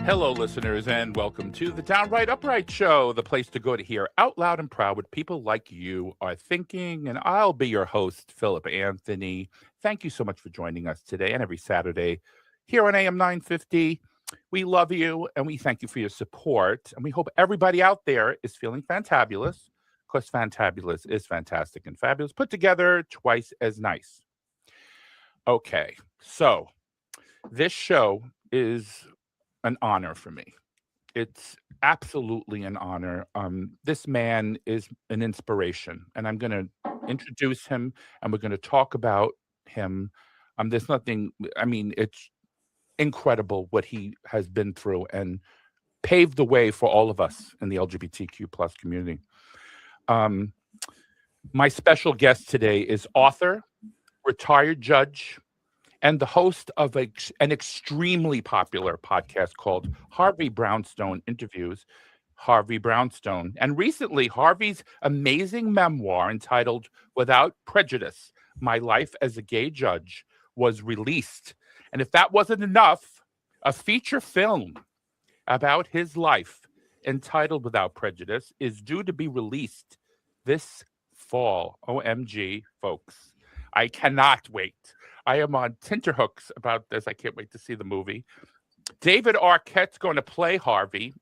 Hello, listeners, and welcome to the Downright Upright Show, the place to go to hear out loud and proud what people like you are thinking. And I'll be your host, Philip Anthony. Thank you so much for joining us today and every Saturday here on AM 950. We love you and we thank you for your support. And we hope everybody out there is feeling fantabulous, because fantabulous is fantastic and fabulous, put together twice as nice. Okay, so this show is an honor for me. It's absolutely an honor. This man is an inspiration, and I'm going to introduce him, and we're going to talk about him. There's nothing. I mean, it's incredible what he has been through and paved the way for all of us in the LGBTQ plus community. My special guest today is author, retired judge, and the host of an extremely popular podcast called Harvey Brownstone Interviews, Harvey Brownstone. And recently, Harvey's amazing memoir entitled Without Prejudice, My Life as a Gay Judge, was released. And if that wasn't enough, a feature film about his life entitled Without Prejudice is due to be released this fall. OMG, folks. I cannot wait. I am on tenterhooks about this. I can't wait to see the movie. David Arquette's going to play Harvey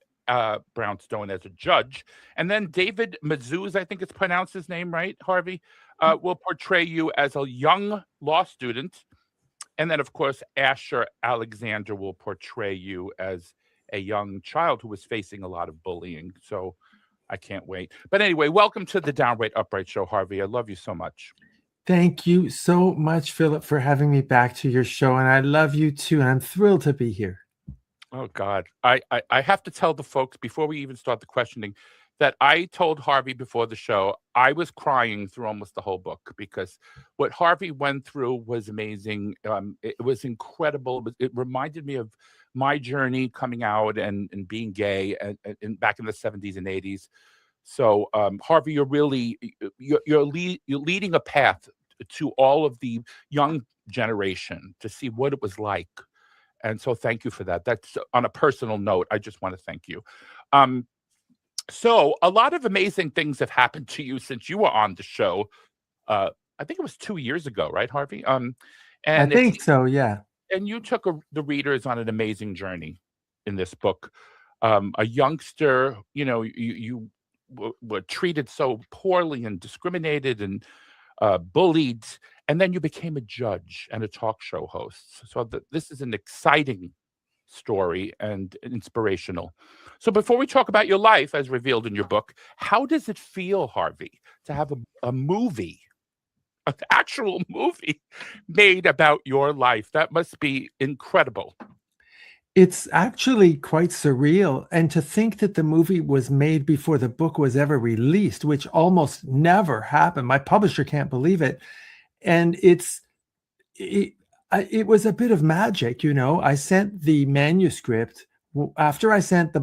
Brownstone as a judge. And then David Mazouz, I think it's pronounced his name right, Harvey, will portray you as a young law student. And then, of course, Asher Alexander will portray you as a young child who was facing a lot of bullying. So I can't wait. But anyway, welcome to the Downright Upright Show, Harvey. I love you so much. Thank you so much, Philip, for having me back to your show. And I love you too. And I'm thrilled to be here. Oh, God. I have to tell the folks before we even start the questioning that I told Harvey before the show, I was crying through almost the whole book because what Harvey went through was amazing. It was incredible. It reminded me of my journey coming out and being gay and back in the 70s and 80s. So, Harvey, you're leading a path to all of the young generation to see what it was like. And so thank you for that. That's on a personal note. I just want to thank you. So a lot of amazing things have happened to you since you were on the show. I think it was 2 years ago, right, Harvey? And I think so, yeah. And you took the readers on an amazing journey in this book. A youngster, you were treated so poorly and discriminated and bullied, and then you became a judge and a talk show host. So this is an exciting story and inspirational. So before we talk about your life as revealed in your book, how does it feel, Harvey, to have a movie, an actual movie made about your life? That must be incredible. It's actually quite surreal. And to think that the movie was made before the book was ever released, which almost never happened. My publisher can't believe it. And it was a bit of magic, I sent the manuscript. After I sent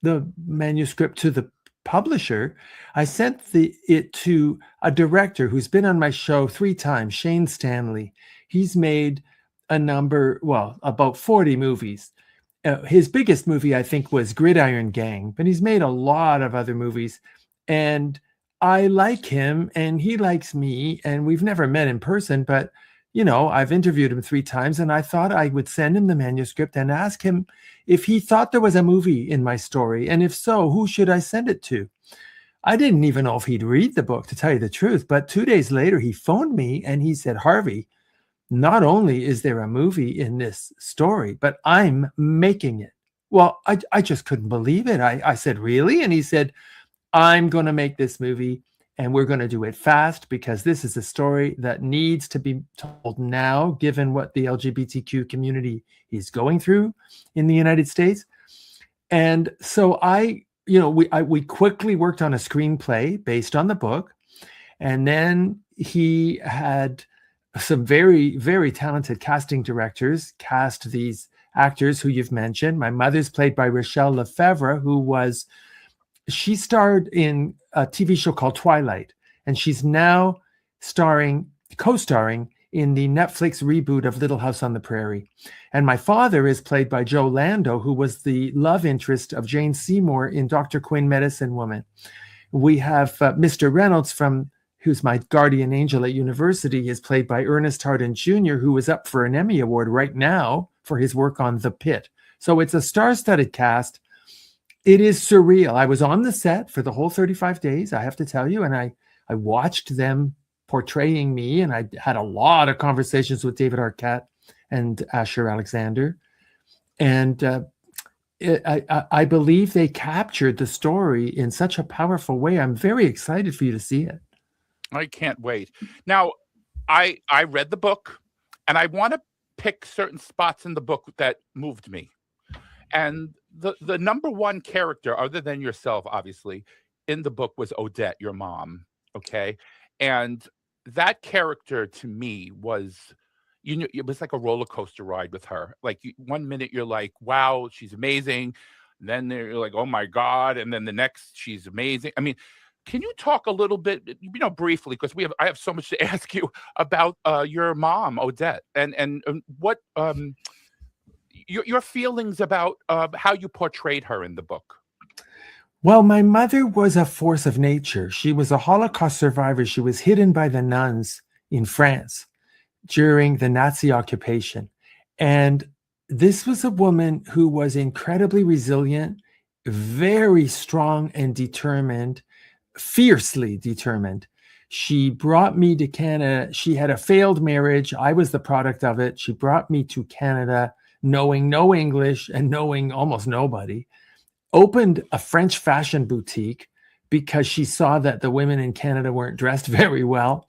the manuscript to the publisher, I sent it to a director who's been on my show 3 times, Shane Stanley. He's made about 40 movies. His biggest movie, I think, was Gridiron Gang, but he's made a lot of other movies. And I like him and he likes me, and we've never met in person, but I've interviewed him 3 times, and I thought I would send him the manuscript and ask him if he thought there was a movie in my story. And if so, who should I send it to? I didn't even know if he'd read the book, to tell you the truth. But 2 days later, he phoned me and he said, Harvey, not only is there a movie in this story, but I'm making it. Well, I just couldn't believe it. I said, really? And he said, I'm going to make this movie. And we're going to do it fast because this is a story that needs to be told now, given what the LGBTQ community is going through in the United States. And so we quickly worked on a screenplay based on the book. And then he had some very, very talented casting directors cast these actors who you've mentioned. My mother's played by Rochelle Lefevre, she starred in a TV show called Twilight, and she's now co-starring in the Netflix reboot of Little House on the Prairie. And my father is played by Joe Lando, who was the love interest of Jane Seymour in Dr. Quinn Medicine Woman. We have Mr. Reynolds, who's my guardian angel at university, is played by Ernest Hardin Jr., who is up for an Emmy Award right now for his work on The Pit. So it's a star-studded cast. It is surreal. I was on the set for the whole 35 days, I have to tell you, and I watched them portraying me, and I had a lot of conversations with David Arquette and Asher Alexander. And I believe they captured the story in such a powerful way. I'm very excited for you to see it. I can't wait. Now, I read the book, and I want to pick certain spots in the book that moved me. And the number one character, other than yourself, obviously, in the book was Odette, your mom. Okay. And that character to me was, it was like a roller coaster ride with her. Like 1 minute you're like, wow, she's amazing. Then you're like, oh my God. And then the next, she's amazing. I mean, can you talk a little bit, briefly, because I have so much to ask you about your mom, Odette, and what your feelings about how you portrayed her in the book. Well, my mother was a force of nature. She was a Holocaust survivor. She was hidden by the nuns in France during the Nazi occupation. And this was a woman who was incredibly resilient, very strong and determined, fiercely determined. She brought me to Canada. She had a failed marriage. I was the product of it. She brought me to Canada knowing no English and knowing almost nobody. Opened a French fashion boutique because she saw that the women in Canada weren't dressed very well,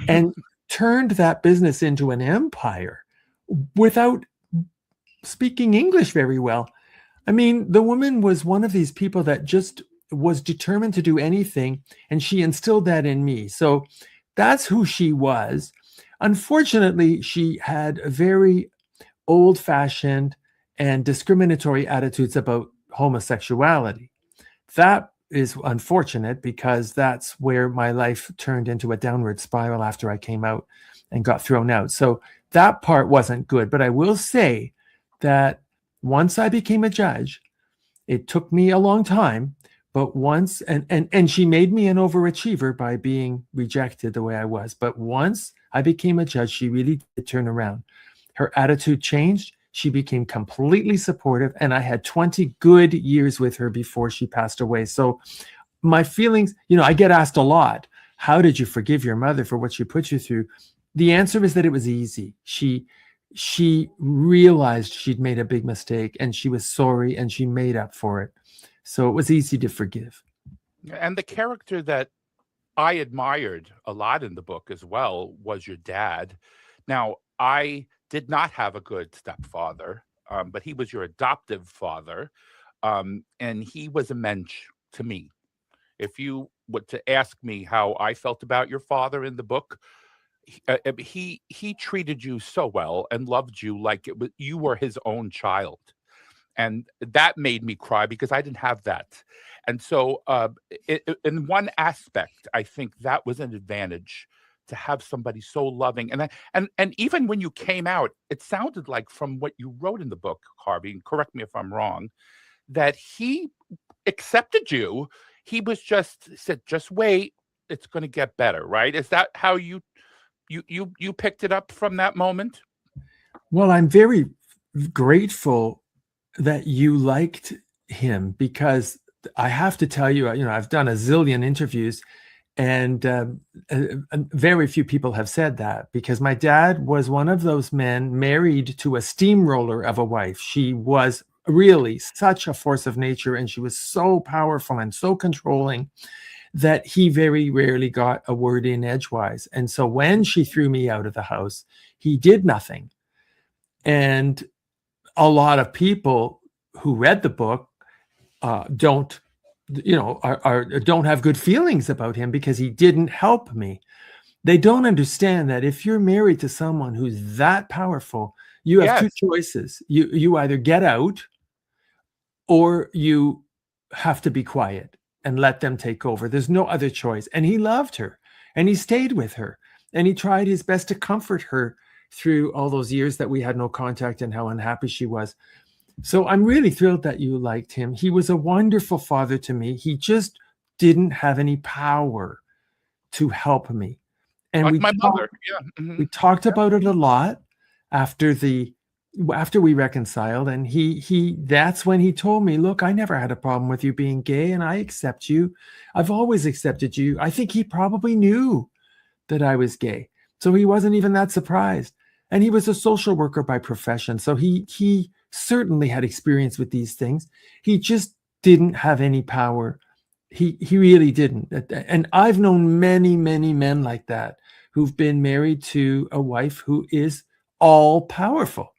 and turned that business into an empire without speaking English very well. I mean, the woman was one of these people that just was determined to do anything, and she instilled that in me. So that's who she was. Unfortunately, she had very old-fashioned and discriminatory attitudes about homosexuality. That is unfortunate because that's where my life turned into a downward spiral after I came out and got thrown out. So that part wasn't good. But I will say that once I became a judge, it took me a long time, but once, and she made me an overachiever by being rejected the way I was. But once I became a judge, she really did turn around. Her attitude changed. She became completely supportive, and I had 20 good years with her before she passed away. So my feelings, I get asked a lot, how did you forgive your mother for what she put you through? The answer is that it was easy. She realized she'd made a big mistake, and she was sorry, and she made up for it. So it was easy to forgive. And the character that I admired a lot in the book as well was your dad. Now, I did not have a good stepfather, but he was your adoptive father, and he was a mensch to me. If you were to ask me how I felt about your father in the book, he treated you so well and loved you like you were his own child, and that made me cry because I didn't have that. And so, in one aspect, I think that was an advantage, to have somebody so loving. And even when you came out, it sounded like, from what you wrote in the book, Harvey, and correct me if I'm wrong, that he accepted you. He was said, just wait, it's going to get better, right? Is that how you picked it up from that moment? Well, I'm very grateful that you liked him, because I have to tell you, I've done a zillion interviews, and very few people have said that, because my dad was one of those men married to a steamroller of a wife. She was really such a force of nature, and she was so powerful and so controlling that he very rarely got a word in edgewise. And so when she threw me out of the house, he did nothing. And a lot of people who read the book don't have good feelings about him because he didn't help me. They don't understand that if you're married to someone who's that powerful, you have two choices. You either get out, or you have to be quiet and let them take over. There's no other choice. And he loved her, and he stayed with her. And he tried his best to comfort her through all those years that we had no contact and how unhappy she was. So I'm really thrilled that you liked him. He was a wonderful father to me. He just didn't have any power to help me. And Like my mother. Yeah. we talked about it a lot after we reconciled, and that's when he told me, look, I never had a problem with you being gay, and I accept you. I've always accepted you. I think he probably knew that I was gay, so he wasn't even that surprised. And he was a social worker by profession, so he certainly had experience with these things. He just didn't have any power. He really didn't. And I've known many men like that who've been married to a wife who is all powerful.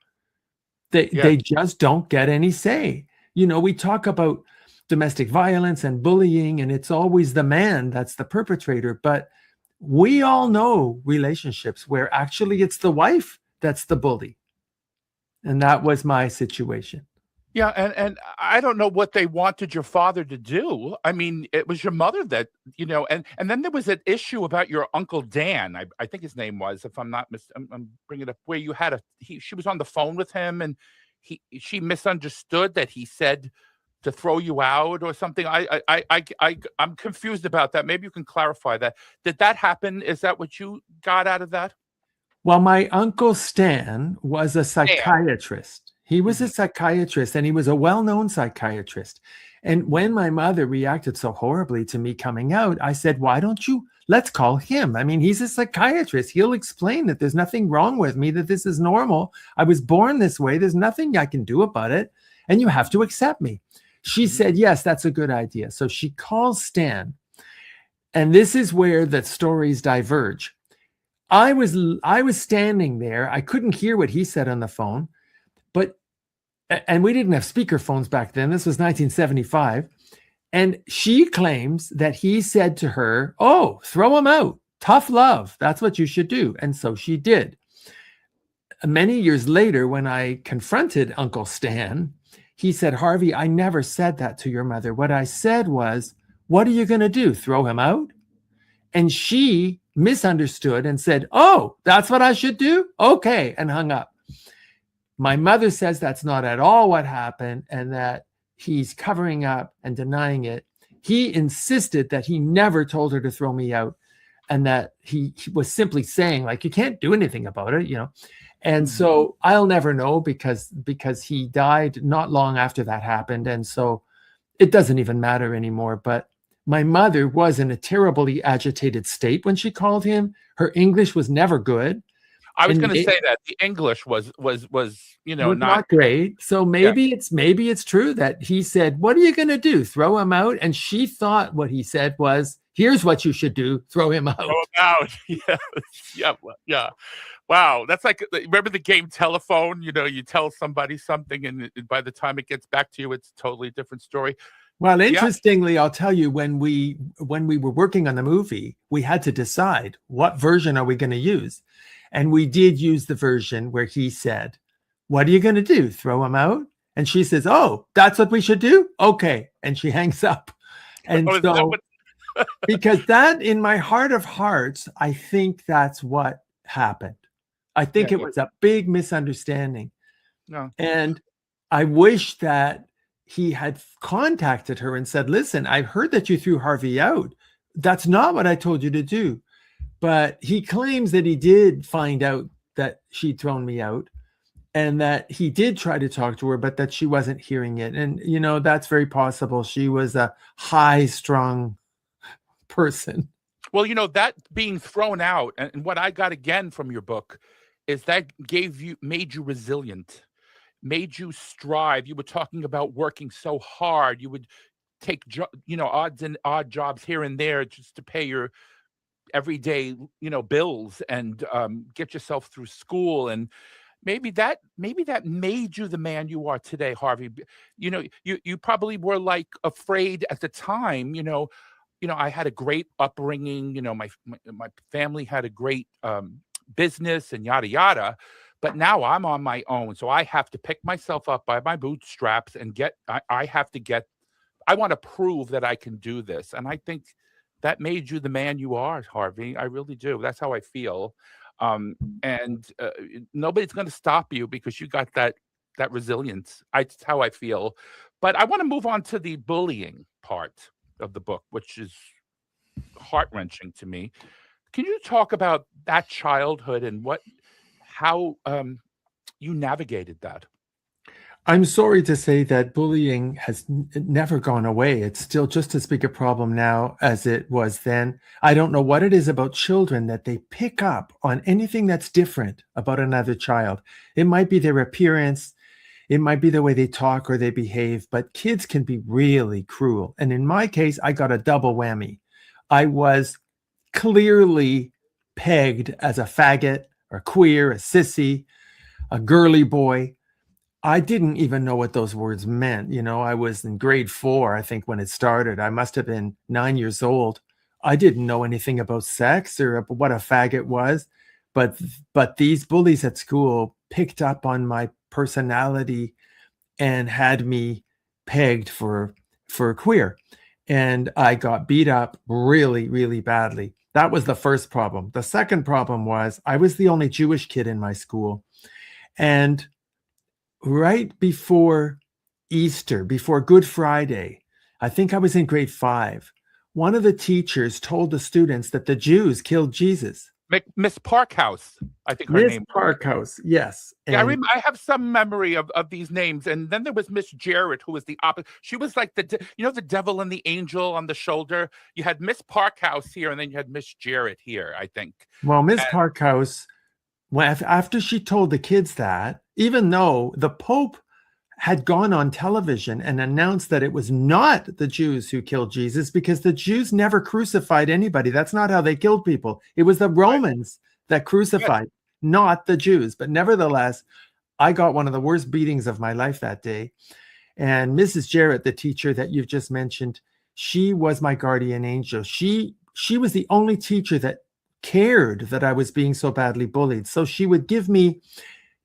They just don't get any say. We talk about domestic violence and bullying, and it's always the man that's the perpetrator. But we all know relationships where actually it's the wife that's the bully. And that was my situation. Yeah, and I don't know what they wanted your father to do. I mean, it was your mother that, and then there was an issue about your Uncle Dan, I think his name was, if I'm not I'm bringing it up, where you had she was on the phone with him, and she misunderstood that he said to throw you out or something. I'm confused about that. Maybe you can clarify that. Did that happen? Is that what you got out of that? Well, my Uncle Stan was a psychiatrist. He was a psychiatrist, and he was a well-known psychiatrist. And when my mother reacted so horribly to me coming out, I said, why don't you, let's call him. I mean, he's a psychiatrist. He'll explain that there's nothing wrong with me, that this is normal. I was born this way. There's nothing I can do about it. And you have to accept me. She said, yes, that's a good idea. So she calls Stan. And this is where the stories diverge. I was standing there. I couldn't hear what he said on the phone. And we didn't have speakerphones back then. This was 1975. And she claims that he said to her, oh, throw him out. Tough love. That's what you should do. And so she did. Many years later, when I confronted Uncle Stan, he said, Harvey, I never said that to your mother. What I said was, what are you going to do? Throw him out? And she misunderstood and said, oh, that's what I should do? Okay. And hung up. My mother says that's not at all what happened, and that he's covering up and denying it. He insisted that he never told her to throw me out, and that he was simply saying, like, you can't do anything about it, And so I'll never know because he died not long after that happened. And so it doesn't even matter anymore. But my mother was in a terribly agitated state when she called him. Her English was never good. I was going to say that the English was not great. So maybe it's true that he said, what are you going to do? Throw him out? And she thought what he said was, here's what you should do. Throw him out. Throw him out. Yeah. Wow. That's like, remember the game Telephone? You tell somebody something, and by the time it gets back to you, it's a totally different story. Well, interestingly, I'll tell you, when we were working on the movie, we had to decide what version are we going to use. And we did use the version where he said, what are you going to do? Throw him out? And she says, oh, that's what we should do? Okay. And she hangs up. And so, because that, in my heart of hearts, I think that's what happened. I think it was a big misunderstanding. No. And I wish that he had contacted her and said, listen, I heard that you threw Harvey out. That's not what I told you to do. But he claims that he did find out that she'd thrown me out, and that he did try to talk to her, but that she wasn't hearing it. And, that's very possible. She was a high-strung person. Well, that being thrown out, and what I got again from your book is that made you resilient, made you strive. You were talking about working so hard. You would take, odds and odd jobs here and there just to pay your everyday, bills, and get yourself through school. And maybe that made you the man you are today, Harvey. You probably were like afraid at the time. I had a great upbringing. My family had a great business and yada yada. But now I'm on my own, so I have to pick myself up by my bootstraps and I want to prove that I can do this. And I think that made you the man you are, Harvey. I really do. That's how I feel. And nobody's going to stop you because you got that resilience. That's how I feel. But I want to move on to the bullying part of the book, which is heart wrenching to me. Can you talk about that childhood and how you navigated that? I'm sorry to say that bullying has never gone away. It's still just as big a problem now as it was then. I don't know what it is about children that they pick up on anything that's different about another child. It might be their appearance, it might be the way they talk or they behave, but kids can be really cruel. And in my case, I got a double whammy. I was clearly pegged as a faggot, or queer, a sissy, a girly boy. I didn't even know what those words meant. I was in grade 4, I think, when it started. I must have been 9 years old. I didn't know anything about sex or what a faggot was. But these bullies at school picked up on my personality and had me pegged for queer. And I got beat up really, really badly. That was the first problem. The second problem was I was the only Jewish kid in my school. And right before Easter, before Good Friday, I think I was in grade 5, one of the teachers told the students that the Jews killed Jesus. Miss Parkhouse, I think her Miss name. Parkhouse, yes. Yeah, I have some memory of these names. And then there was Miss Jarrett, who was the opposite. She was like the devil and the angel on the shoulder. You had Miss Parkhouse here, and then you had Miss Jarrett here, I think. Well, Miss Parkhouse, after she told the kids that, even though the Pope had gone on television and announced that it was not the Jews who killed Jesus, because the Jews never crucified anybody. That's not how they killed people. It was the Romans that crucified, not the Jews. But nevertheless, I got one of the worst beatings of my life that day. And Mrs. Jarrett, the teacher that you've just mentioned, she was my guardian angel. She was the only teacher that cared that I was being so badly bullied. So she would give me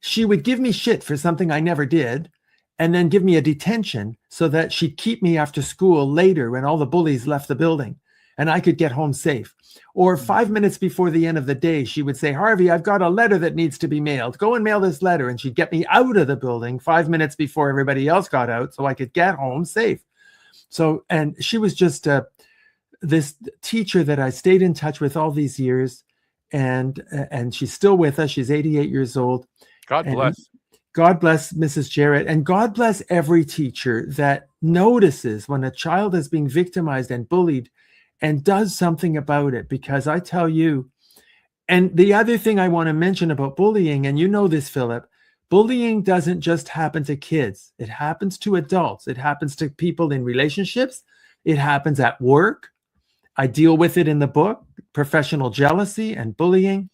shit for something I never did, and then give me a detention so that she'd keep me after school later when all the bullies left the building and I could get home safe. Or 5 minutes before the end of the day, she would say, "Harvey, I've got a letter that needs to be mailed. Go and mail this letter." And she'd get me out of the building 5 minutes before everybody else got out so I could get home safe. So, and she was just this teacher that I stayed in touch with all these years. And she's still with us. She's 88 years old. God bless. God bless Mrs. Jarrett, and God bless every teacher that notices when a child is being victimized and bullied and does something about it. Because I tell you, and the other thing I want to mention about bullying, and you know this, Philip, bullying doesn't just happen to kids. It happens to adults. It happens to people in relationships. It happens at work. I deal with it in the book, professional jealousy and bullying.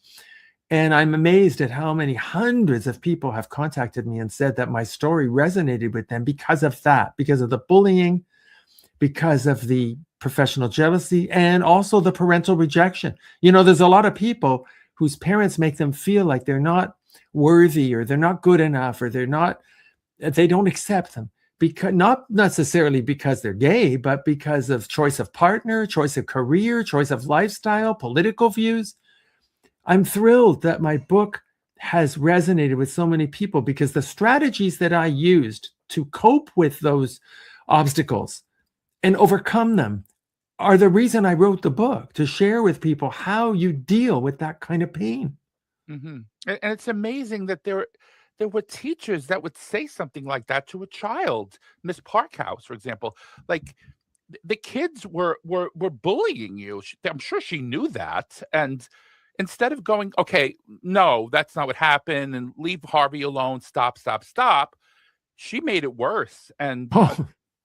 And I'm amazed at how many hundreds of people have contacted me and said that my story resonated with them because of that, because of the bullying, because of the professional jealousy, and also the parental rejection. There's a lot of people whose parents make them feel like they're not worthy, or they're not good enough, or they don't accept them. Because not necessarily because they're gay, but because of choice of partner, choice of career, choice of lifestyle, political views. I'm thrilled that my book has resonated with so many people, because the strategies that I used to cope with those obstacles and overcome them are the reason I wrote the book, to share with people how you deal with that kind of pain. Mm-hmm. And it's amazing that there were teachers that would say something like that to a child. Miss Parkhouse, for example, like the kids were bullying you. I'm sure she knew that. And instead of going, "Okay, no, that's not what happened, and leave Harvey alone, stop," she made it worse. And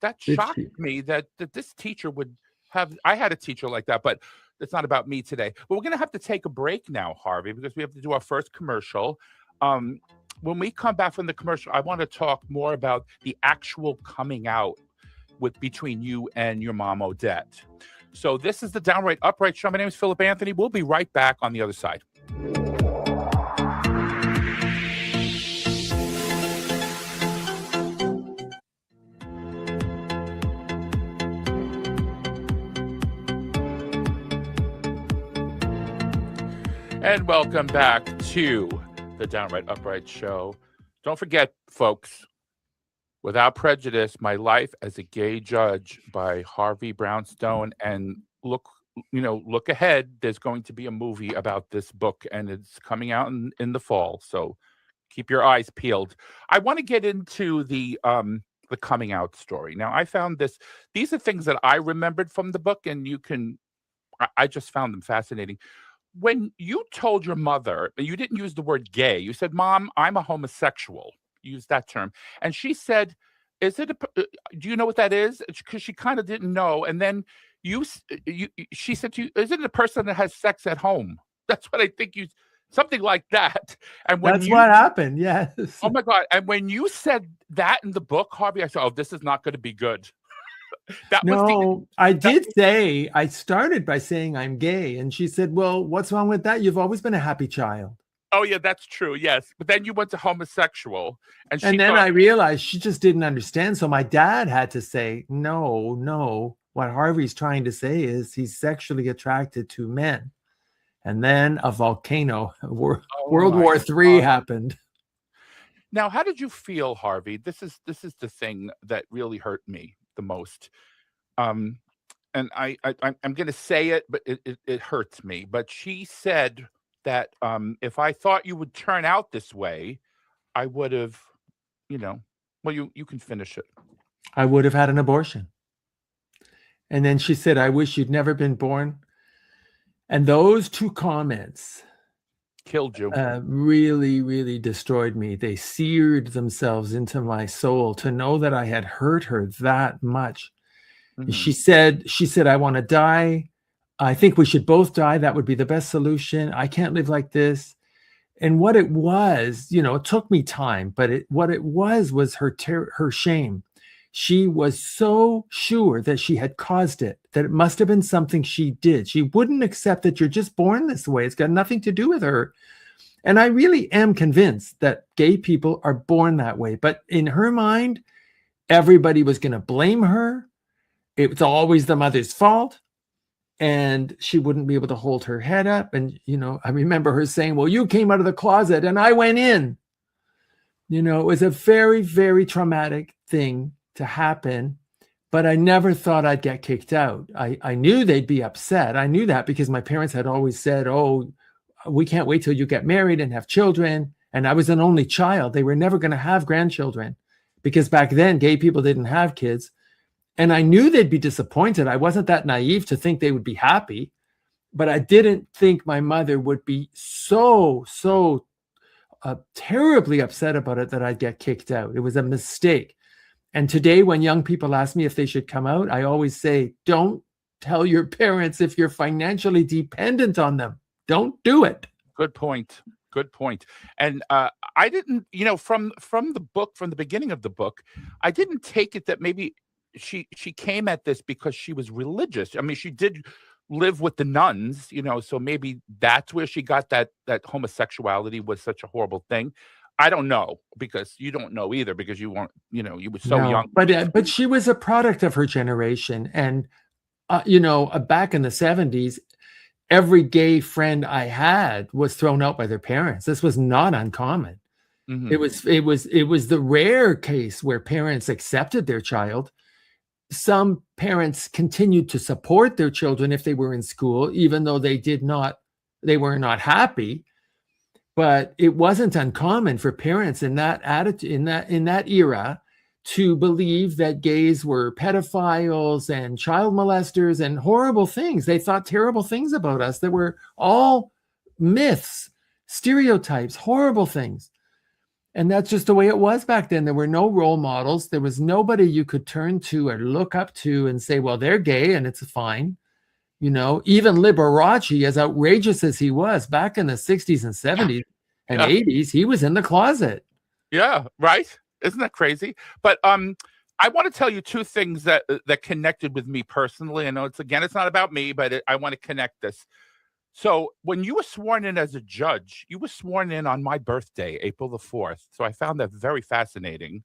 that shocked me that this teacher would have. I had a teacher like that, but it's not about me today. But we're going to have to take a break now, Harvey, because we have to do our first commercial. When we come back from the commercial, I want to talk more about the actual coming out between you and your mom, Odette. So this is the Downright Upright Show. My name is Philip Anthony. We'll be right back on the other side. And welcome back to the Downright Upright Show. Don't forget, folks, Without Prejudice, My Life as a Gay Judge by Harvey Brownstone. And look ahead. There's going to be a movie about this book, and it's coming out in the fall. So keep your eyes peeled. I want to get into the coming out story. Now, I found this. These are things that I remembered from the book, and I just found them fascinating. When you told your mother, you didn't use the word gay. You said, "Mom, I'm a homosexual." You used that term. And she said, do you know what that is? Because she kind of didn't know. And then she said to you, "Is it a person that has sex at home?" That's what I think something like that. And that's what happened. Yes. Oh my God. And when you said that in the book, Harvey, I said, "Oh, this is not going to be good." I started by saying I'm gay. And she said, "Well, what's wrong with that? You've always been a happy child." Oh, yeah, that's true. Yes. But then you went to homosexual. And then I realized she just didn't understand. So my dad had to say, no. What Harvey's trying to say is he's sexually attracted to men. And then a volcano, World War III happened. Now, how did you feel, Harvey? This is the thing that really hurt me the most. And I'm going to say it, but it hurts me. But she said that if I thought you would turn out this way, I would have, you can finish it. I would have had an abortion. And then she said, "I wish you'd never been born." And those two comments killed you. Really, really destroyed me. They seared themselves into my soul to know that I had hurt her that much. Mm-hmm. She said, "I want to die. I think we should both die. That would be the best solution. I can't live like this." And what it was, it took me time, but what it was her shame. She was so sure that she had caused it, that it must have been something she did. She wouldn't accept that you're just born this way. It's got nothing to do with her. And I really am convinced that gay people are born that way. But in her mind, everybody was going to blame her. It was always the mother's fault. And she wouldn't be able to hold her head up. And, I remember her saying, "Well, you came out of the closet and I went in." It was a very, very traumatic thing to happen, but I never thought I'd get kicked out. I knew they'd be upset. I knew that because my parents had always said, "Oh, we can't wait till you get married and have children." And I was an only child. They were never going to have grandchildren because back then gay people didn't have kids. And I knew they'd be disappointed. I wasn't that naive to think they would be happy, but I didn't think my mother would be so terribly upset about it that I'd get kicked out. It was a mistake. And today, when young people ask me if they should come out, I always say, don't tell your parents if you're financially dependent on them. Don't do it. Good point. And I didn't, from the book, from the beginning of the book, I didn't take it that maybe she came at this because she was religious. I mean, she did live with the nuns, so maybe that's where she got that homosexuality was such a horrible thing. I don't know, because you don't know either, because you weren't, you were so young. But she was a product of her generation. And, back in the 70s, every gay friend I had was thrown out by their parents. This was not uncommon. Mm-hmm. It was the rare case where parents accepted their child. Some parents continued to support their children if they were in school, even though they were not happy. But it wasn't uncommon for parents in that attitude, in that era, to believe that gays were pedophiles and child molesters and horrible things. They thought terrible things about us that were all myths, stereotypes, horrible things. And that's just the way it was back then. There were no role models. There was nobody you could turn to or look up to and say, "Well, they're gay and it's fine." Even Liberace, as outrageous as he was back in the 60s and 70s and 80s, he was in the closet. Yeah, right. Isn't that crazy? But I want to tell you two things that connected with me personally. I know it's not about me, but I want to connect this. So when you were sworn in as a judge, you were sworn in on my birthday, April the 4th. So I found that very fascinating.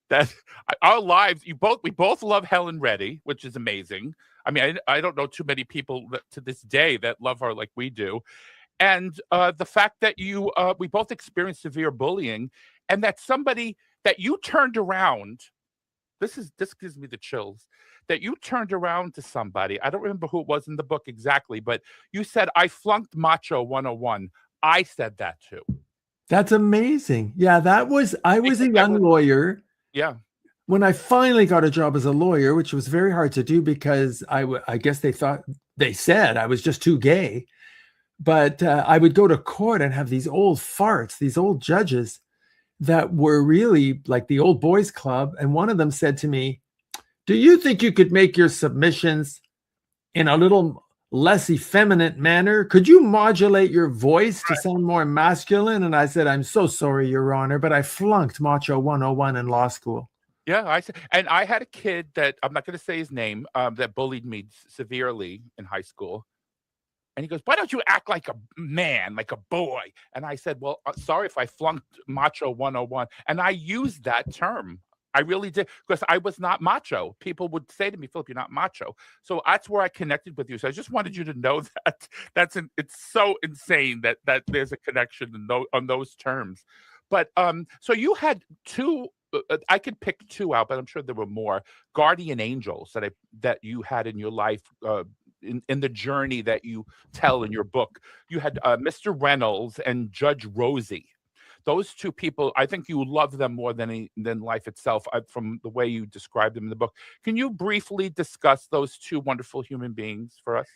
That our lives, we both love Helen Reddy, which is amazing. I mean, I don't know too many people to this day that love her like we do. and the fact that we both experienced severe bullying, and that somebody that you turned around. This gives me the chills. That you turned around to somebody. I don't remember who it was in the book exactly, but you said, "I flunked Macho 101." I said that too. That's amazing. Yeah, I was a young lawyer. Yeah. When I finally got a job as a lawyer, which was very hard to do because I guess they said I was just too gay. But I would go to court and have these old farts, these old judges that were really like the old boys club. And one of them said to me, "Do you think you could make your submissions in a little less effeminate manner? Could you modulate your voice to sound more masculine?" And I said, "I'm so sorry, Your Honor, but I flunked Macho 101 in law school." Yeah, and I had a kid that I'm not going to say his name, that bullied me severely in high school. And he goes, "Why don't you act like a man, like a boy?" And I said, "Well, sorry if I flunked Macho 101." And I used that term. I really did, because I was not macho. People would say to me, "Philip, you're not macho." So that's where I connected with you. So I just wanted you to know that it's so insane that there's a connection on those terms. But so you had two. I could pick two out, but I'm sure there were more guardian angels that you had in your life, in the journey that you tell in your book. You had Mr. Reynolds and Judge Rosie. Those two people, I think you love them more than life itself, from the way you describe them in the book. Can you briefly discuss those two wonderful human beings for us?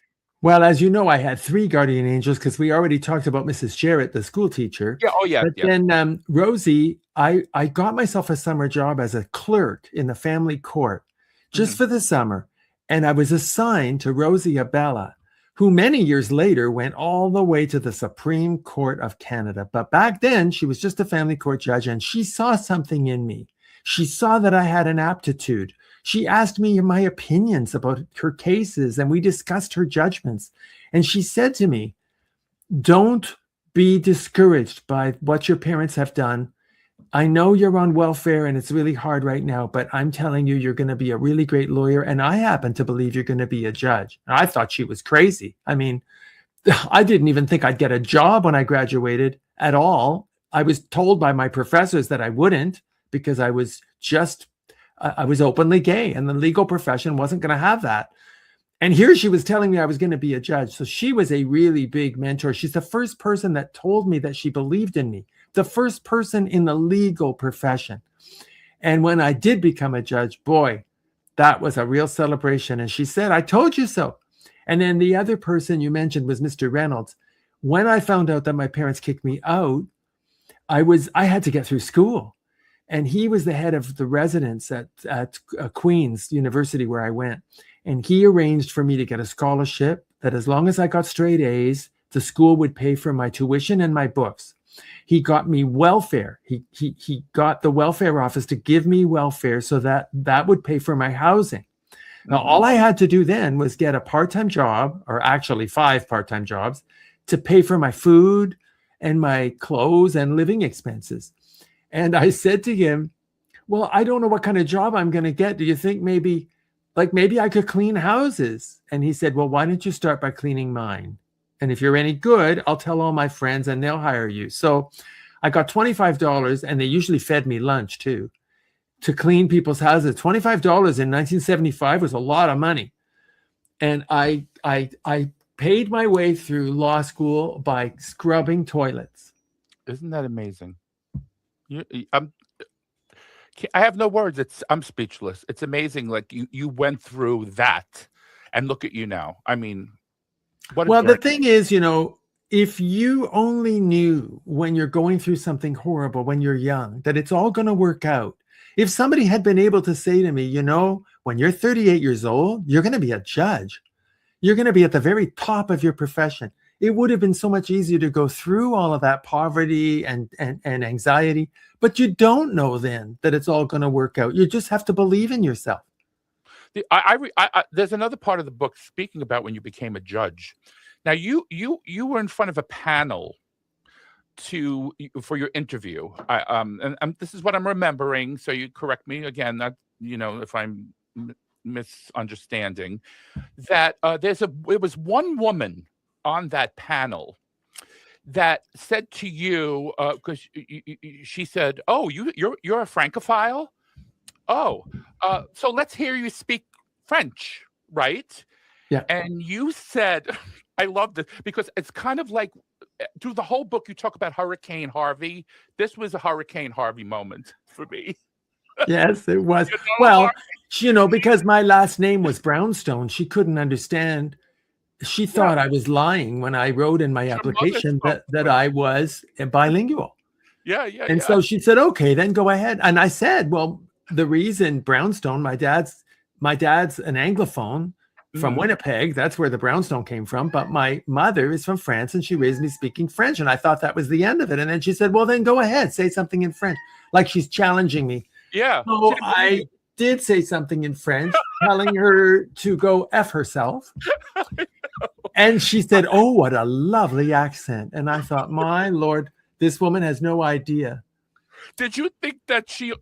Well, as you know, I had 3 guardian angels because we already talked about Mrs. Jarrett, the school teacher. Yeah. Oh, yeah. But then Rosie, I got myself a summer job as a clerk in the family court just for the summer. And I was assigned to Rosie Abella, who many years later went all the way to the Supreme Court of Canada. But back then, she was just a family court judge, and she saw something in me. She saw that I had an aptitude. She asked me my opinions about her cases, and we discussed her judgments. And she said to me, "Don't be discouraged by what your parents have done. I know you're on welfare and it's really hard right now, but I'm telling you, you're going to be a really great lawyer. And I happen to believe you're going to be a judge." And I thought she was crazy. I mean, I didn't even think I'd get a job when I graduated at all. I was told by my professors that I wouldn't, because I was openly gay, and the legal profession wasn't going to have that. And here she was telling me I was going to be a judge. So she was a really big mentor. She's the first person that told me that she believed in me, the first person in the legal profession. And when I did become a judge, boy, that was a real celebration. And she said, "I told you so." And then the other person you mentioned was Mr. Reynolds. When I found out that my parents kicked me out, I had to get through school. And he was the head of the residence at Queen's University, where I went. And he arranged for me to get a scholarship that, as long as I got straight A's, the school would pay for my tuition and my books. He got me welfare. He got the welfare office to give me welfare so that would pay for my housing. Now, all I had to do then was get a part-time job, or actually 5 part-time jobs, to pay for my food and my clothes and living expenses. And I said to him, "Well, I don't know what kind of job I'm going to get. Do you think maybe I could clean houses?" And he said, "Well, why don't you start by cleaning mine? And if you're any good, I'll tell all my friends and they'll hire you." So I got $25, and they usually fed me lunch too, to clean people's houses. $25 in 1975 was a lot of money. And I paid my way through law school by scrubbing toilets. Isn't that amazing? I have no words. I'm speechless. It's amazing. Like you went through that, and look at you now. I mean, well, the thing is, if you only knew when you're going through something horrible when you're young, that it's all going to work out. If somebody had been able to say to me, when you're 38 years old, you're going to be a judge. You're going to be at the very top of your profession. It would have been so much easier to go through all of that poverty and anxiety. But you don't know then that it's all going to work out. You just have to believe in yourself. There's another part of the book speaking about when you became a judge. Now, you were in front of a panel for your interview. And this is what I'm remembering. So you correct me again, if I'm misunderstanding. That there was one woman on that panel that said to you, because she said, "Oh, you're a Francophile? Oh, so let's hear you speak French, right?" Yeah. And you said, I love this because it's kind of like through the whole book, you talk about Hurricane Harvey. This was a Hurricane Harvey moment for me. Yes, it was. You know, Well, because my last name was Brownstone, she couldn't understand. She yeah, thought I was lying when I wrote in my your mother application spoke that French. I was bilingual. Yeah, yeah, And yeah. so she said, "Okay, then go ahead." And I said, "Well, the reason Brownstone, my dad's an Anglophone from Mhm. Winnipeg. That's where the Brownstone came from. But my mother is from France, and she raised me speaking French." And I thought that was the end of it. And then she said, "Well, then go ahead, say something in French," like she's challenging me. Yeah, she So didn't believe I did say something in French, telling her to go F herself. you. And she said, "Oh, what a lovely accent." And I thought, my Lord, this woman has no idea. Did you think that she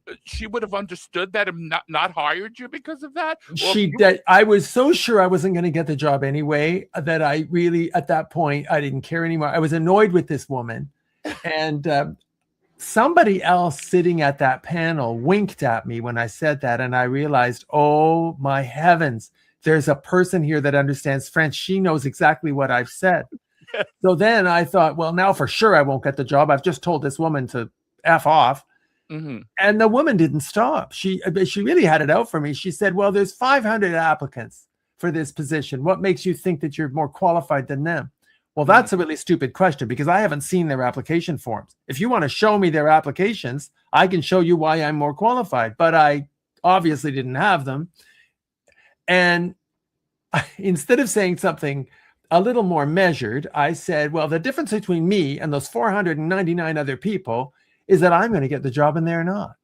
would have understood that and not hired you because of that? Or She did. I was so sure I wasn't going to get the job anyway that I really, at that point, I didn't care anymore. I was annoyed with this woman. And somebody else sitting at that panel winked at me when I said that. And I realized, oh, my heavens, there's a person here that understands French. She knows exactly what I've said. So then I thought, well, now for sure I won't get the job. I've just told this woman to F off. Mhm. And the woman didn't stop. She really had it out for me. She said, "Well, there's 500 applicants for this position. What makes you think that you're more qualified than them?" Well, that's a really stupid question because I haven't seen their application forms. If you want to show me their applications, I can show you why I'm more qualified, but I obviously didn't have them. And instead of saying something a little more measured, I said, "Well, the difference between me and those 499 other people is that I'm going to get the job and they're not."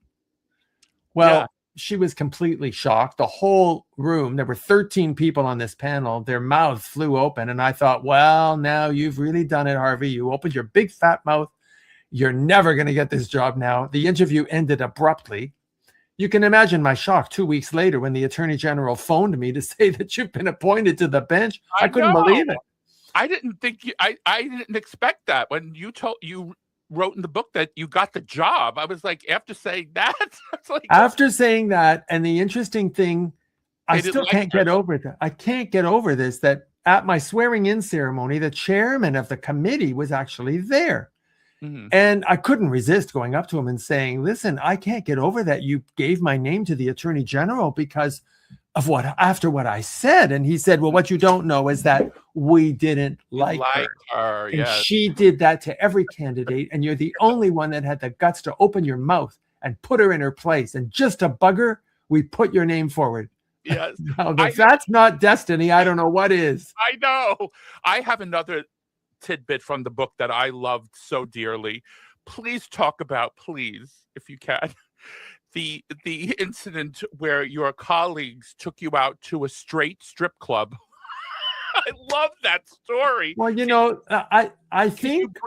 Well, Yeah. she was completely shocked. The whole room, there were 13 people on this panel, their mouths flew open. And I thought, well, now you've really done it, Harvey. You opened your big fat mouth. You're never going to get this job now. The interview ended abruptly. You can imagine my shock 2 weeks later when the attorney general phoned me to say that you've been appointed to the bench. I couldn't believe it. I didn't think I didn't expect that when you wrote in the book that you got the job. I was like, after saying that, it's like, after saying that, and the interesting thing, I still can't get over that. I can't get over this, that at my swearing in ceremony, the chairman of the committee was actually there. Mhm. And I couldn't resist going up to him and saying, "Listen, I can't get over that you gave my name to the attorney general because of after what I said." And he said, "Well, what you don't know is that we didn't like her. And yes. she did that to every candidate. And you're the only one that had the guts to open your mouth and put her in her place. And just to bug her, we put your name forward." Yes. Now, if that's not destiny, I don't know what is. I know. I have another tidbit from the book that I loved so dearly. Please talk about, please, if you can, the incident where your colleagues took you out to a straight strip club. I love that story. Well, I think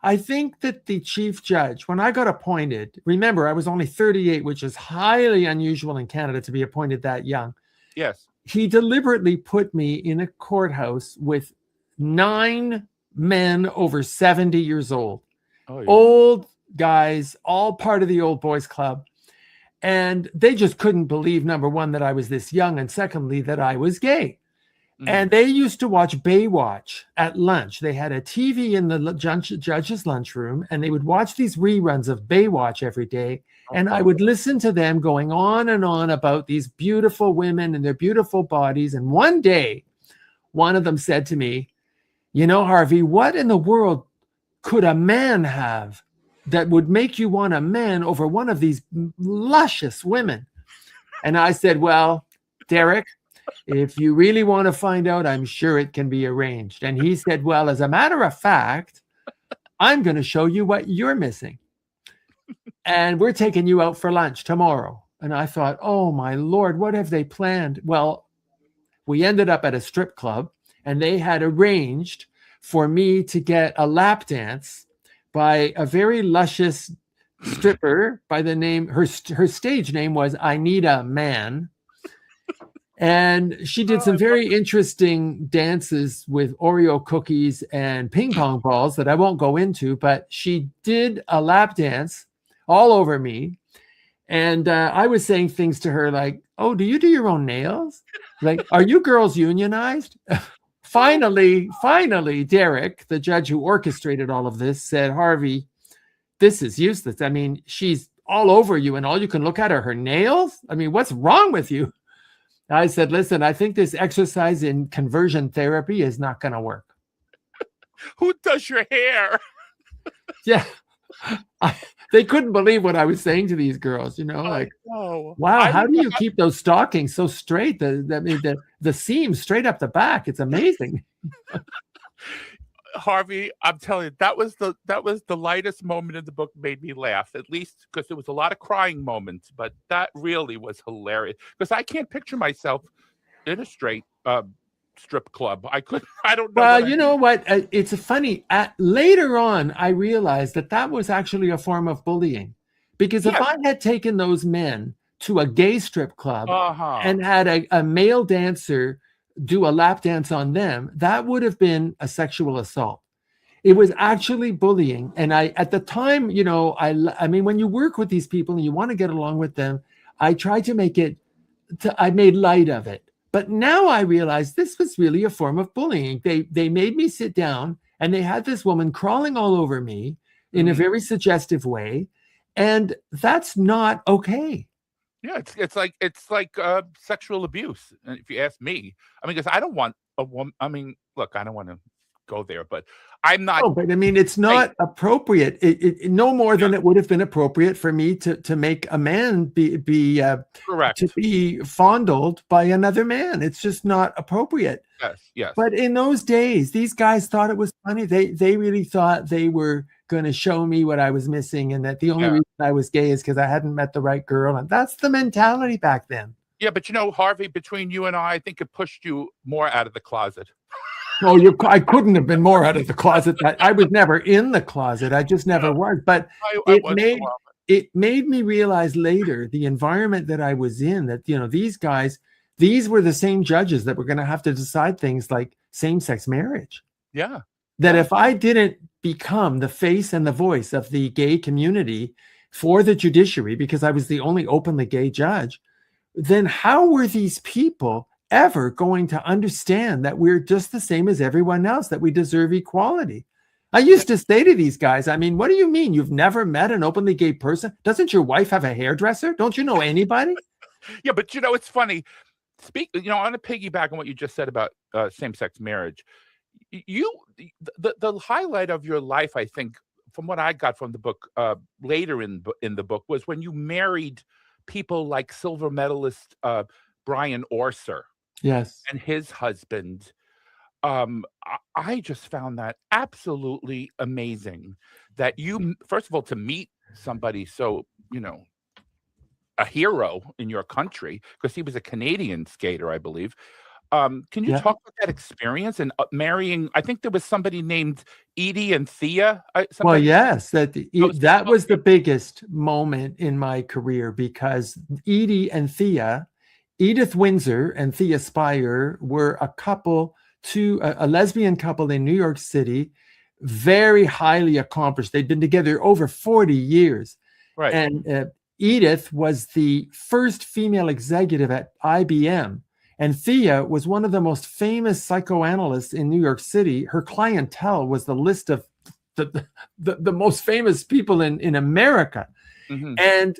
I think that the chief judge, when I got appointed, remember, I was only 38, which is highly unusual in Canada to be appointed that young. Yes. He deliberately put me in a courthouse with 9 men over 70 years old. Oh, yeah. Old guys, all part of the old boys club. And they just couldn't believe, number one, that I was this young, and secondly, that I was gay. Mm-hmm. And they used to watch Baywatch at lunch. They had a TV in the judge's lunchroom, and they would watch these reruns of Baywatch every day. And I would listen to them going on and on about these beautiful women and their beautiful bodies. And one day, one of them said to me, "You know, Harvey, what in the world could a man have that would make you want a man over one of these luscious women?" And I said, "Well, Derek, if you really want to find out, I'm sure it can be arranged." And he said, "Well, as a matter of fact, I'm going to show you what you're missing. And we're taking you out for lunch tomorrow." And I thought, oh, my Lord, what have they planned? Well, we ended up at a strip club, and they had arranged for me to get a lap dance by a very luscious stripper by the name, her stage name was I Need a Man. And she did some very interesting dances with Oreo cookies and ping pong balls that I won't go into, but she did a lap dance all over me. And I was saying things to her like, "Oh, do you do your own nails? Like, are you girls unionized?" Finally, Derek, the judge who orchestrated all of this, said, "Harvey, this is useless. I mean, she's all over you and all you can look at are her nails. I mean, what's wrong with you?" I said, "Listen, I think this exercise in conversion therapy is not going to work." Who does your hair? Yeah. They couldn't believe what I was saying to these girls, like, wow, how do you keep those stockings so straight? The seams straight up the back. It's amazing. Harvey, I'm telling you, that was the lightest moment in the book. Made me laugh, at least because there was a lot of crying moments, but that really was hilarious because I can't picture myself in a straight strip club. I don't know. Well, you know what? It's funny. Later on, I realized that was actually a form of bullying, because if I had taken those men to a gay strip club and had a male dancer do a lap dance on them, that would have been a sexual assault. It was actually bullying. And at the time, I mean, when you work with these people and you want to get along with them, I tried to I made light of it. But now I realize this was really a form of bullying. They made me sit down and they had this woman crawling all over me in a very suggestive way. And that's not okay. Yeah, it's like sexual abuse, if you ask me. I mean, because I don't want a woman. I mean, look, I don't want to go there, but I'm not. No, but I mean, it's not appropriate. It no more than it would have been appropriate for me to make a man be correct, to be fondled by another man. It's just not appropriate. Yes. But in those days, these guys thought it was funny. They really thought they were going to show me what I was missing, and that the only reason I was gay is because I hadn't met the right girl. And that's the mentality back then. Yeah, but Harvey, between you and I think it pushed you more out of the closet. Oh, I couldn't have been more out of the closet. I was never in the closet. I just never was. But it made me realize later the environment that I was in, that, these guys, these were the same judges that were going to have to decide things like same-sex marriage. Yeah. That if I didn't become the face and the voice of the gay community for the judiciary, because I was the only openly gay judge, then how were these people ever going to understand that we're just the same as everyone else, that we deserve equality? I used to say to these guys, I mean, what do you mean you've never met an openly gay person? Doesn't your wife have a hairdresser? Don't you know anybody? Yeah, but it's funny. I want to piggyback on what you just said about same-sex marriage. The highlight of your life, I think, from what I got from the book later in the book, was when you married people like silver medalist Brian Orser. Yes. And his husband. I just found that absolutely amazing, that you, first of all, to meet somebody so, a hero in your country, because he was a Canadian skater, I believe. Can you talk about that experience and marrying? I think there was somebody named Edie and Thea. Well, yes, that was the biggest moment in my career, because Edie and Thea, Edith Windsor and Thea Spire, were a couple, a lesbian couple in New York City, very highly accomplished. They'd been together over 40 years. Right. And Edith was the first female executive at IBM. And Thea was one of the most famous psychoanalysts in New York City. Her clientele was the list of the most famous people in America. Mm-hmm. And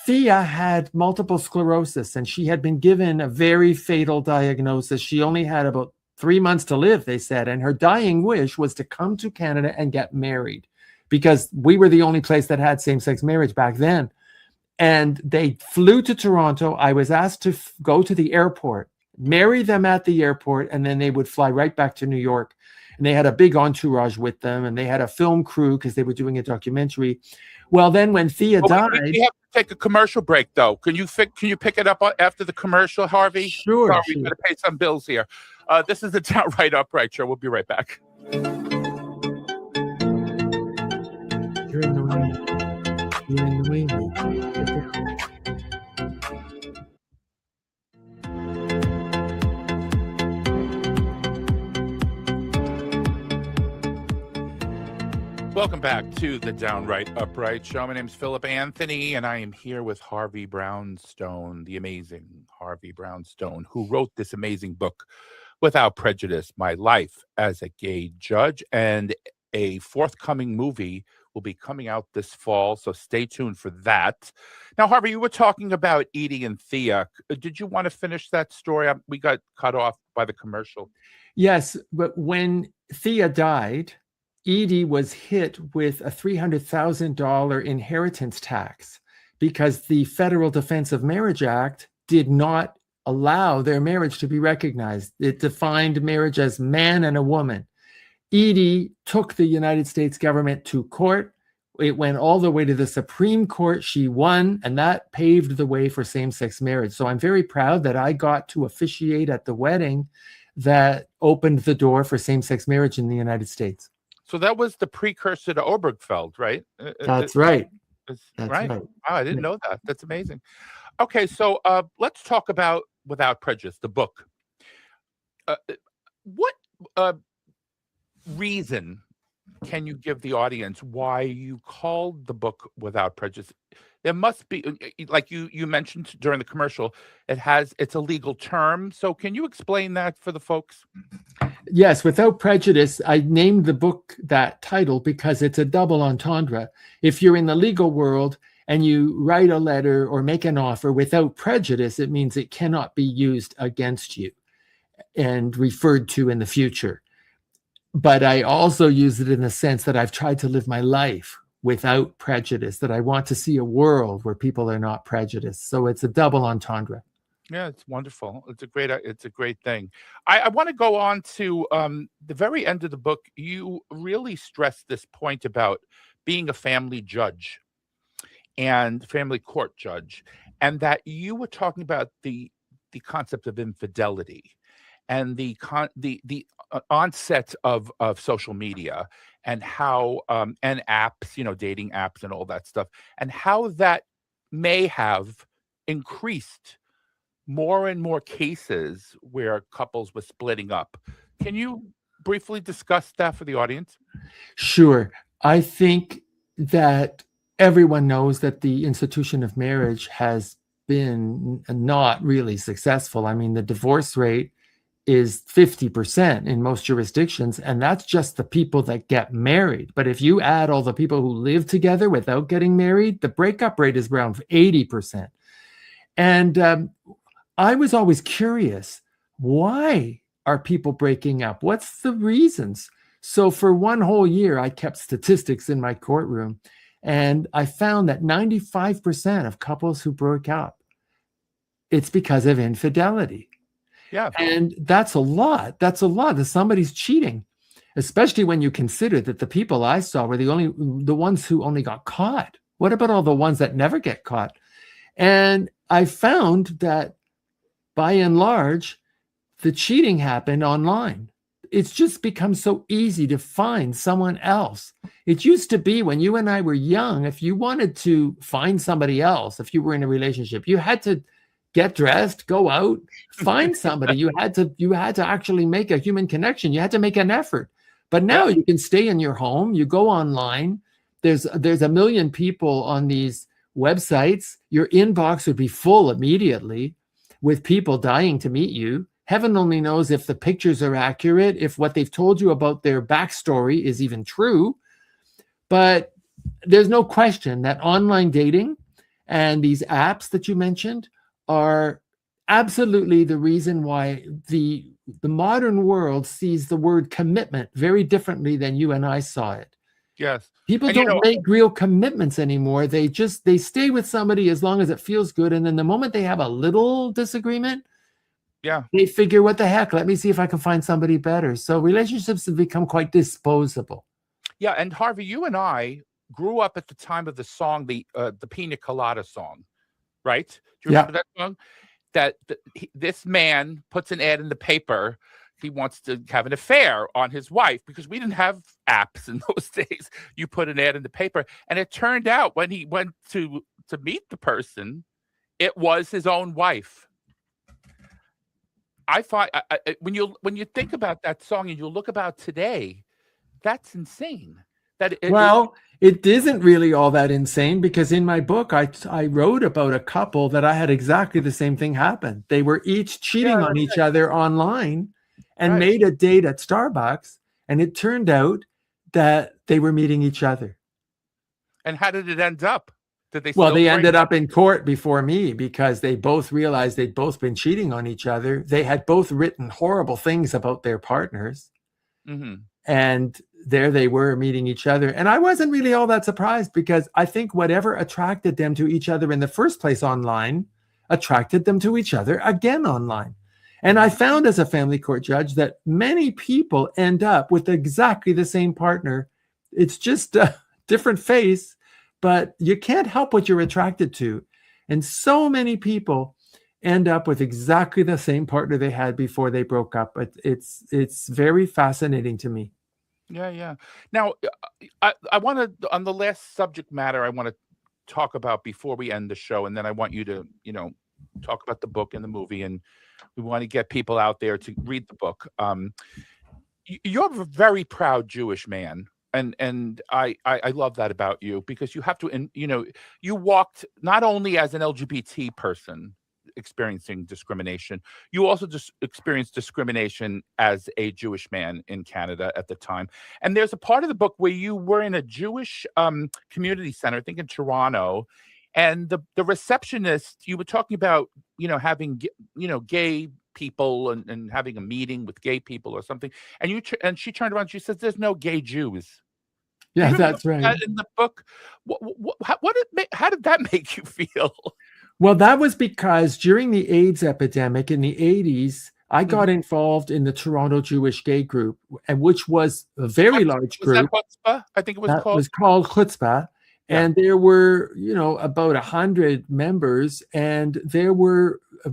Thea had multiple sclerosis, and she had been given a very fatal diagnosis. She only had about 3 months to live, they said. And her dying wish was to come to Canada and get married, because we were the only place that had same-sex marriage back then. And they flew to Toronto. I was asked to go to the airport, marry them at the airport, and then they would fly right back to New York. And they had a big entourage with them, and they had a film crew because they were doing a documentary. Well, then when Thea died, we have to take a commercial break, though. Can you pick it up after the commercial, Harvey? Sure. We got to pay some bills here. This is the Downright Upright Show. We'll be right back. You're annoying. You're annoying me. Welcome back to the Downright Upright Show. My name's Philip Anthony, and I am here with Harvey Brownstone, the amazing Harvey Brownstone, who wrote this amazing book, Without Prejudice, My Life as a Gay Judge. And a forthcoming movie will be coming out this fall, so stay tuned for that. Now, Harvey, you were talking about Edie and Thea. Did you want to finish that story? We got cut off by the commercial. Yes, but when Thea died, Edie was hit with a $300,000 inheritance tax because the Federal Defense of Marriage Act did not allow their marriage to be recognized. It defined marriage as man and a woman. Edie took the United States government to court. It went all the way to the Supreme Court. She won, and that paved the way for same-sex marriage. So I'm very proud that I got to officiate at the wedding that opened the door for same-sex marriage in the United States. So that was the precursor to Obergefell, right? That's right. That's right. Wow, I didn't know that. That's amazing. Okay, so let's talk about Without Prejudice, the book. What reason can you give the audience why you called the book Without Prejudice? There must be, like you mentioned during the commercial, it's a legal term. So can you explain that for the folks? Yes, Without Prejudice, I named the book that title because it's a double entendre. If you're in the legal world and you write a letter or make an offer without prejudice, it means it cannot be used against you and referred to in the future. But I also use it in the sense that I've tried to live my life without prejudice, that I want to see a world where people are not prejudiced. So it's a double entendre. Yeah, it's wonderful. It's a great thing. I want to go on to the very end of the book. You really stress this point about being a family judge and family court judge, and that you were talking about the concept of infidelity and the onset of social media and how and apps, dating apps and all that stuff, and how that may have increased more and more cases where couples were splitting up. Can you briefly discuss that for the audience? Sure. I think that everyone knows that the institution of marriage has been not really successful. I mean, the divorce rate is 50% in most jurisdictions, and that's just the people that get married. But if you add all the people who live together without getting married, the breakup rate is around 80%. And I was always curious, why are people breaking up? What's the reasons? So for one whole year, I kept statistics in my courtroom, and I found that 95% of couples who broke up, it's because of infidelity. Yeah. And that's a lot. That's a lot that somebody's cheating, especially when you consider that the people I saw were the ones who only got caught. What about all the ones that never get caught? And I found that by and large, the cheating happened online. It's just become so easy to find someone else. It used to be when you and I were young, if you wanted to find somebody else, if you were in a relationship, you had to get dressed, go out, find somebody. You had to actually make a human connection. You had to make an effort. But now you can stay in your home. You go online. There's a million people on these websites. Your inbox would be full immediately with people dying to meet you. Heaven only knows if the pictures are accurate, if what they've told you about their backstory is even true. But there's no question that online dating and these apps that you mentioned are absolutely the reason why the modern world sees the word commitment very differently than you and I saw it. Yes. People don't make real commitments anymore. They stay with somebody as long as it feels good. And then the moment they have a little disagreement, they figure, what the heck, let me see if I can find somebody better. So relationships have become quite disposable. Yeah. And Harvey, you and I grew up at the time of the song, the Pina Colada song, right? Do you remember that song? This man puts an ad in the paper. He wants to have an affair on his wife because we didn't have apps in those days. You put an ad in the paper, and it turned out when he went to meet the person, it was his own wife. I thought when you think about that song and you look about today, that's insane. Well, it isn't really all that insane, because in my book, I wrote about a couple that I had exactly the same thing happen. They were each cheating on each other online and made a date at Starbucks. And it turned out that they were meeting each other. And how did it end up? They ended up in court before me because they both realized they'd both been cheating on each other. They had both written horrible things about their partners. Mm-hmm. And there they were meeting each other. And I wasn't really all that surprised, because I think whatever attracted them to each other in the first place online attracted them to each other again online. And I found as a family court judge that many people end up with exactly the same partner. It's just a different face, but you can't help what you're attracted to. And so many people end up with exactly the same partner they had before they broke up. It's very fascinating to me. Yeah. Now, I want to, on the last subject matter, I want to talk about before we end the show, and then I want you to, talk about the book and the movie, and we want to get people out there to read the book. You're a very proud Jewish man. And I love that about you, because you have to, and you walked not only as an LGBT person experiencing discrimination, you also just experienced discrimination as a Jewish man in Canada at the time. And there's a part of the book where you were in a Jewish community center, I think in Toronto, and the receptionist, you were talking about, having, gay people and having a meeting with gay people or something. And she turned around and she says, "There's no gay Jews." Yeah, that's right. That in the book, how did that make you feel? Well, that was because during the AIDS epidemic in the 80s, I got involved in the Toronto Jewish Gay Group, and which was a very large group. Was that Chutzpah? I think it was called. It was called Chutzpah. Yeah. And there were, about 100 members, and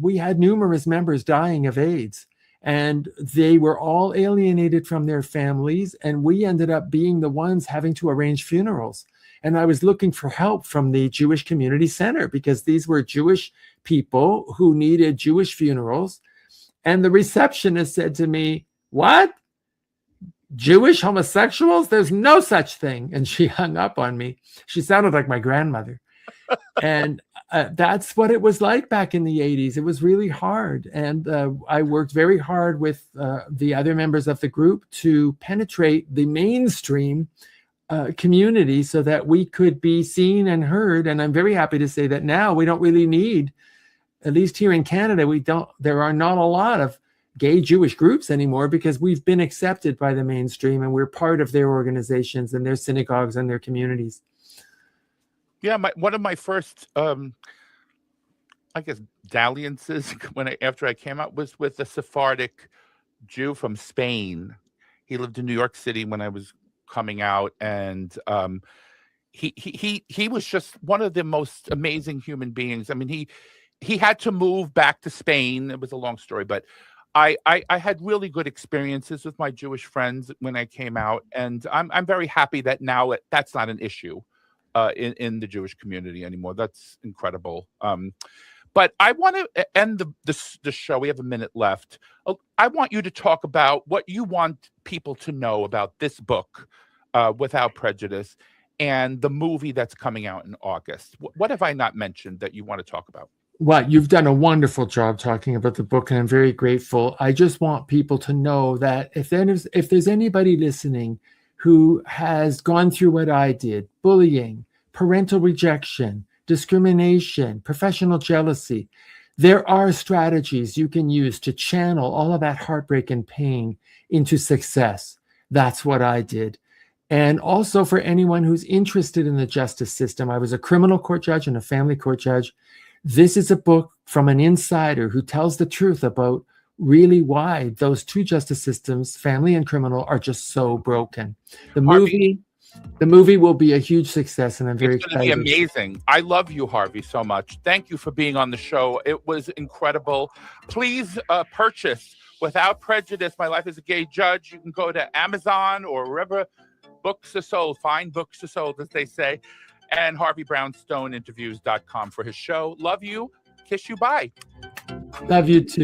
we had numerous members dying of AIDS. And they were all alienated from their families, and we ended up being the ones having to arrange funerals. And I was looking for help from the Jewish Community Center, because these were Jewish people who needed Jewish funerals. And the receptionist said to me, "What? Jewish homosexuals? There's no such thing." And she hung up on me. She sounded like my grandmother. And that's what it was like back in the 80s. It was really hard. And I worked very hard with the other members of the group to penetrate the mainstream community so that we could be seen and heard. And I'm very happy to say that now we don't really need, at least here in Canada, there are not a lot of gay Jewish groups anymore, because we've been accepted by the mainstream and we're part of their organizations and their synagogues and their communities. Yeah, one of my first, dalliances after I came out was with a Sephardic Jew from Spain. He lived in New York City when I was coming out, and he was just one of the most amazing human beings. I mean, he had to move back to Spain. It was a long story, but I had really good experiences with my Jewish friends when I came out, and I'm very happy that now that's not an issue in the Jewish community anymore. That's incredible. But I want to end the show. We have a minute left. I want you to talk about what you want people to know about this book, Without Prejudice, and the movie that's coming out in August. What have I not mentioned that you want to talk about? Well, you've done a wonderful job talking about the book, and I'm very grateful. I just want people to know that if there's anybody listening who has gone through what I did, bullying, parental rejection, discrimination, professional jealousy, there are strategies you can use to channel all of that heartbreak and pain into success. That's what I did. And also for anyone who's interested in the justice system, I was a criminal court judge and a family court judge. This is a book from an insider who tells the truth about really why those two justice systems, family and criminal, are just so broken. The movie will be a huge success, and I'm very excited. It's going to be amazing. I love you, Harvey, so much. Thank you for being on the show. It was incredible. Please purchase Without Prejudice, My Life as a Gay Judge. You can go to Amazon or wherever books are sold, fine books are sold, as they say, and HarveyBrownstoneInterviews.com for his show. Love you. Kiss you. Bye. Love you too.